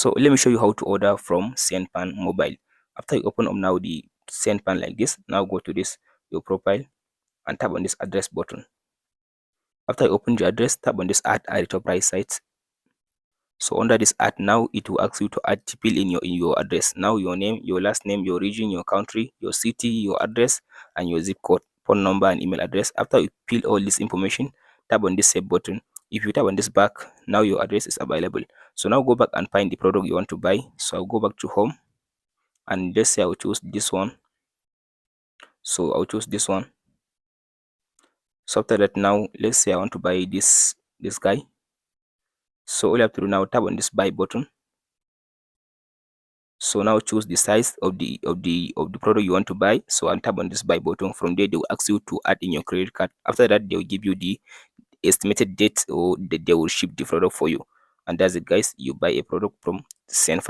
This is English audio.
So let me show you how to order from Cnfans Mobile. After you open up now the Cnfans like this, now go to this your profile and tap on this address button. After you open the address, tap on this add at the top right side. So under this add now, it will ask you to add to fill in your address. Now your name, your last name, your region, your country, your city, your address, and your zip code, phone number, and email address. After you fill all this information, tap on this save button. If you tap on this back, now your address is available. So now go back and find the product you want to buy. So I'll go back to home, and let's say I'll choose this one. So I'll choose this one. So after that, now let's say I want to buy this guy. So all you have to do now, tap on this buy button. So now choose the size of the product you want to buy. So I'll tap on this buy button. From there, they will ask you to add in your credit card. After that, they will give you the estimated date or they will ship the product for you. And that's it, guys. You buy a product from Cnfans.